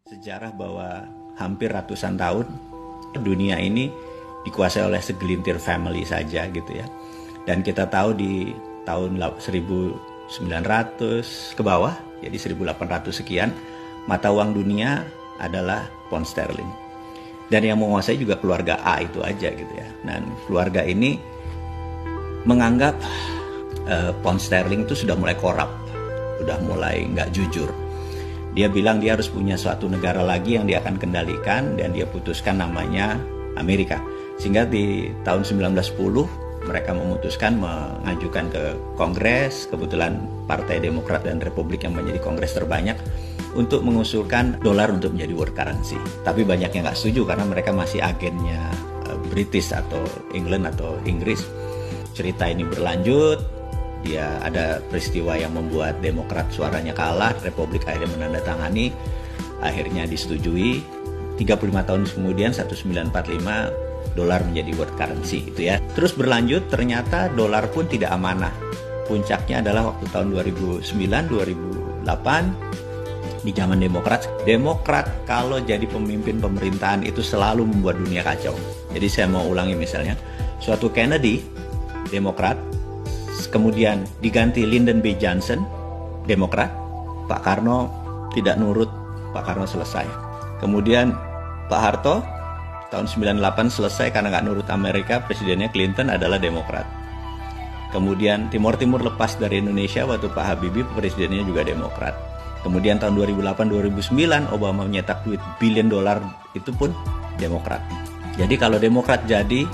Sejarah bahwa hampir ratusan tahun dunia ini dikuasai oleh segelintir family saja gitu ya. Dan kita tahu di tahun 1900 ke bawah, jadi 1800 sekian, mata uang dunia adalah pound sterling. Dan yang menguasai juga keluarga A itu aja gitu ya. Dan keluarga ini menganggap pound sterling itu sudah mulai korup, sudah mulai nggak jujur. Dia bilang dia harus punya suatu negara lagi yang dia akan kendalikan, dan dia putuskan namanya Amerika. Sehingga di tahun 1910 mereka memutuskan mengajukan ke Kongres, kebetulan Partai Demokrat dan Republik yang menjadi Kongres terbanyak, untuk mengusulkan dolar untuk menjadi world currency. Tapi banyak yang nggak setuju karena mereka masih agennya British atau England atau Inggris. Cerita ini berlanjut. Dia ada peristiwa yang membuat Demokrat suaranya kalah, Republik akhirnya menandatangani, akhirnya disetujui. 35 tahun kemudian 1945 dolar menjadi world currency gitu ya. Terus berlanjut, ternyata dolar pun tidak amanah. Puncaknya adalah waktu tahun 2009-2008 di zaman Demokrat. Demokrat kalau jadi pemimpin pemerintahan itu selalu membuat dunia kacau. Jadi saya mau ulangi, misalnya suatu Kennedy, Demokrat, kemudian diganti Lyndon B. Johnson, Demokrat. Pak Karno tidak nurut, Pak Karno selesai. Kemudian Pak Harto tahun 98 selesai karena nggak nurut Amerika, presidennya Clinton adalah Demokrat. Kemudian Timur Timur lepas dari Indonesia waktu Pak Habibie, presidennya juga Demokrat. Kemudian tahun 2008-2009 Obama menyetak duit billion dolar, itu pun Demokrat. Jadi kalau Demokrat jadi,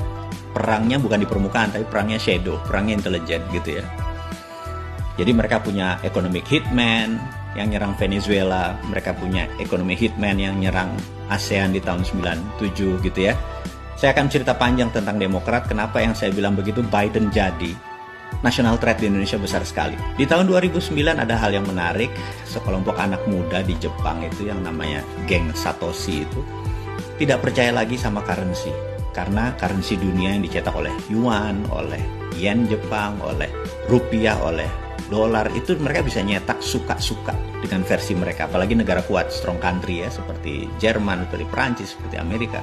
perangnya bukan di permukaan, tapi perangnya shadow, perangnya intelijen gitu ya. Jadi mereka punya economic hitman yang nyerang Venezuela, mereka punya economic hitman yang nyerang ASEAN di tahun 97 gitu ya. Saya akan cerita panjang tentang Demokrat, kenapa yang saya bilang begitu Biden jadi. National threat di Indonesia besar sekali. Di tahun 2009 ada hal yang menarik, sekelompok anak muda di Jepang itu yang namanya geng Satoshi itu tidak percaya lagi sama currency. Karena currency dunia yang dicetak oleh yuan, oleh yen Jepang, oleh rupiah, oleh dolar, itu mereka bisa nyetak suka-suka dengan versi mereka. Apalagi negara kuat, strong country ya, seperti Jerman, seperti Prancis, seperti Amerika.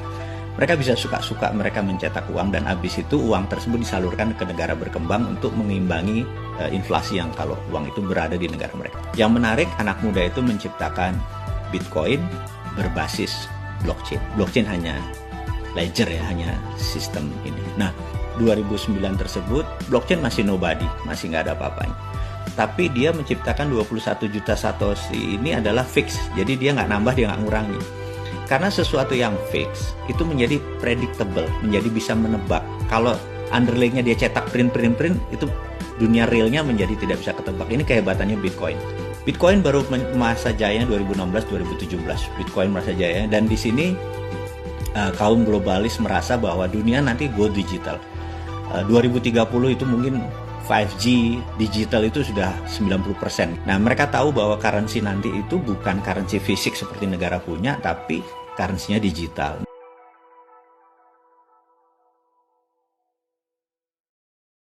Mereka bisa suka-suka mereka mencetak uang, dan habis itu uang tersebut disalurkan ke negara berkembang untuk mengimbangi inflasi yang kalau uang itu berada di negara mereka. Yang menarik, anak muda itu menciptakan Bitcoin berbasis blockchain. Blockchain hanya ledger ya, hanya sistem ini. Nah, 2009 tersebut blockchain masih nobody, masih nggak ada apa-apanya. Tapi dia menciptakan 21 juta Satoshi ini adalah fix. Jadi dia nggak nambah, dia nggak ngurangi. Karena sesuatu yang fix itu menjadi predictable, menjadi bisa menebak. Kalau underlying-nya dia cetak print, itu dunia realnya menjadi tidak bisa ketebak. Ini kehebatannya Bitcoin. Bitcoin baru masa jaya 2016-2017. Bitcoin masa jaya, dan di sini kaum globalis merasa bahwa dunia nanti go digital. 2030 itu mungkin 5G digital itu sudah 90%. Nah, mereka tahu bahwa currency nanti itu bukan currency fisik seperti negara punya, tapi currency-nya digital.